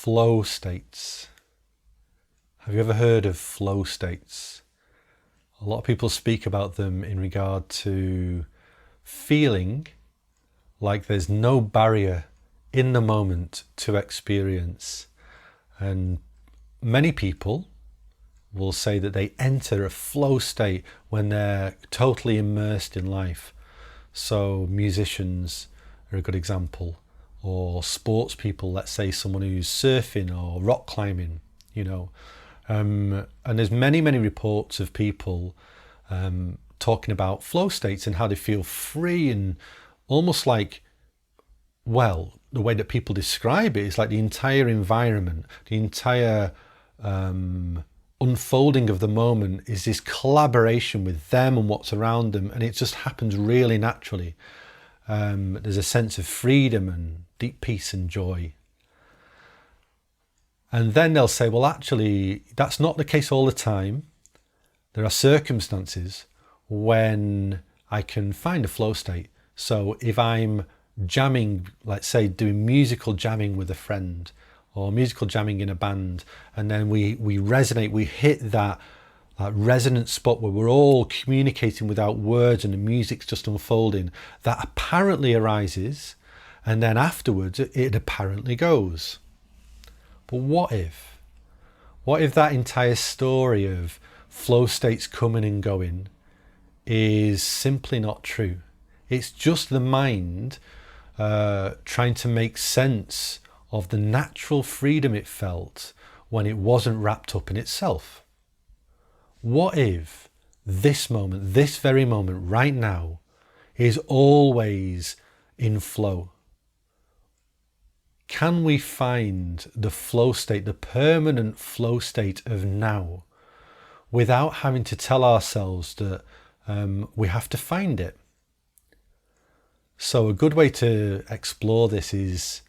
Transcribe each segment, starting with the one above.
flow states. Have you ever heard of flow states? A lot of people speak about them in regard to feeling like there's no barrier in the moment to experience. And many people will say that they enter a flow state when they're totally immersed in life. So musicians are a good example, or sports people, let's say someone who's surfing or rock climbing, and there's many reports of people talking about flow states and how they feel free and almost like, well, the way that people describe it is like the entire environment, the entire unfolding of the moment is this collaboration with them and what's around them, and it just happens really naturally. There's a sense of freedom and deep peace and joy. And then they'll say, well, actually, that's not the case all the time. There are circumstances when I can find a flow state. So if I'm jamming, let's say doing musical jamming with a friend or musical jamming in a band, and then we resonate, we hit that resonant spot where we're all communicating without words and the music's just unfolding, that apparently arises, and then afterwards it apparently goes. But what if that entire story of flow states coming and going is simply not true? It's just the mind trying to make sense of the natural freedom it felt when it wasn't wrapped up in itself. What if this moment, this very moment right now, is always in flow? Can we find the flow state, the permanent flow state of now, without having to tell ourselves that we have to find it? So a good way to explore this is,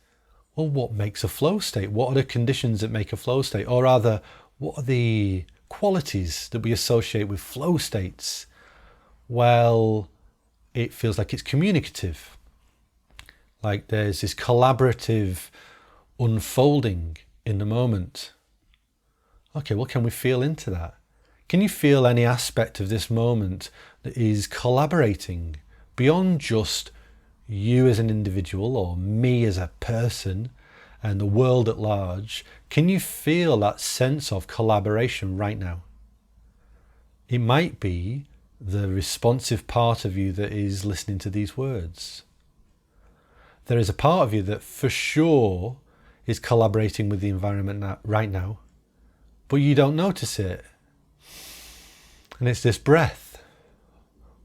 well, what makes a flow state? What are the conditions that make a flow state? Or rather, what are the qualities that we associate with flow states? Well, it feels like it's communicative. Like there's this collaborative unfolding in the moment. Okay, well, can we feel into that? Can you feel any aspect of this moment that is collaborating beyond just you as an individual or me as a person and the world at large? Can you feel that sense of collaboration right now? It might be the responsive part of you that is listening to these words. There is a part of you that for sure is collaborating with the environment right now, but you don't notice it. And it's this breath,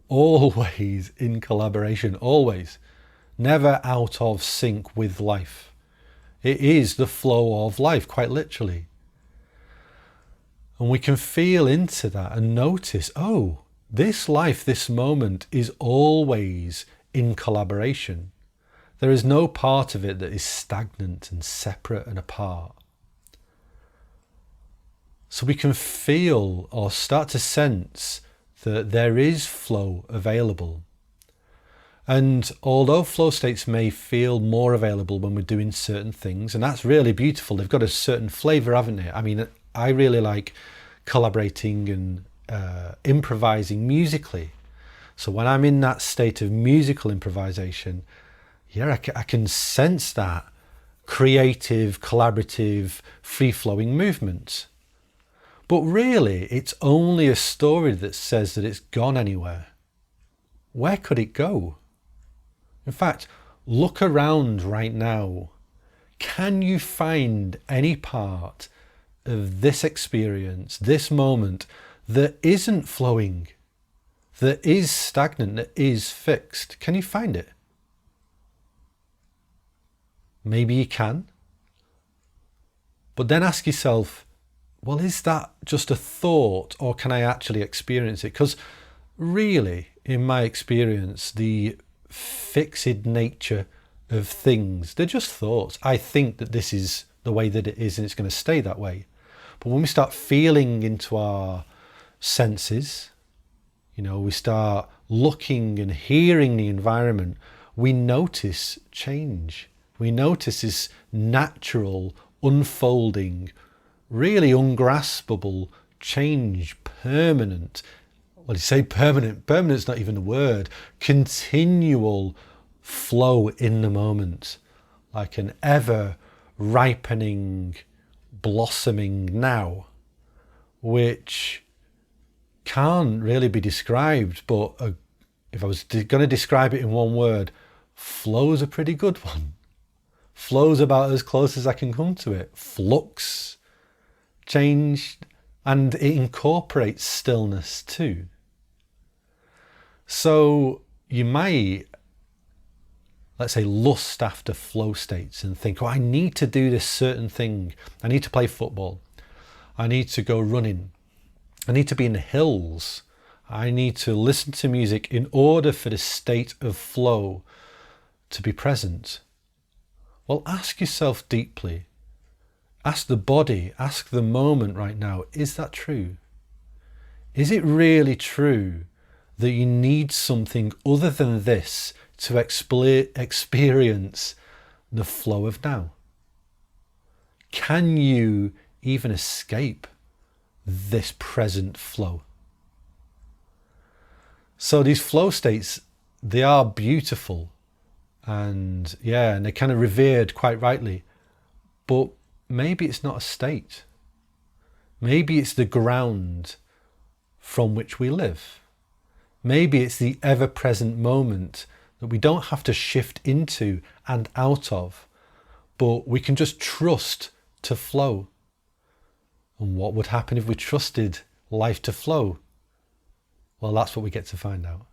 always in collaboration, always, never out of sync with life. It is the flow of life, quite literally. And we can feel into that and notice, oh, this life, this moment is always in collaboration. There is no part of it that is stagnant and separate and apart. So we can feel or start to sense that there is flow available. And although flow states may feel more available when we're doing certain things, and that's really beautiful, they've got a certain flavour, haven't they? I mean, I really like collaborating and improvising musically. So when I'm in that state of musical improvisation, I can sense that creative, collaborative, free-flowing movement. But really, it's only a story that says that it's gone anywhere. Where could it go? In fact, look around right now. Can you find any part of this experience, this moment, that isn't flowing, that is stagnant, that is fixed? Can you find it? Maybe you can. But then ask yourself, well, is that just a thought, or can I actually experience it? Because really, in my experience, the fixed nature of things, they're just thoughts. I think that this is the way that it is and it's going to stay that way. But when we start feeling into our senses, we start looking and hearing the environment, we notice change. We notice this natural unfolding, really ungraspable change, permanent. Well, you say permanent. Permanent's not even a word. Continual flow in the moment, like an ever ripening, blossoming now, which can't really be described, but if I was going to describe it in one word, flow's a pretty good one. Flow's about as close as I can come to it. Flux, change, and it incorporates stillness too. So you might, let's say, lust after flow states and think, oh, I need to do this certain thing. I need to play football. I need to go running. I need to be in the hills. I need to listen to music in order for the state of flow to be present. Well, ask yourself deeply. Ask the body, ask the moment right now, is that true? Is it really true that you need something other than this to experience the flow of now? Can you even escape this present flow? So these flow states, they are beautiful, and they're kind of revered quite rightly, but maybe it's not a state. Maybe it's the ground from which we live. Maybe it's the ever-present moment that we don't have to shift into and out of, but we can just trust to flow. And what would happen if we trusted life to flow? Well, that's what we get to find out.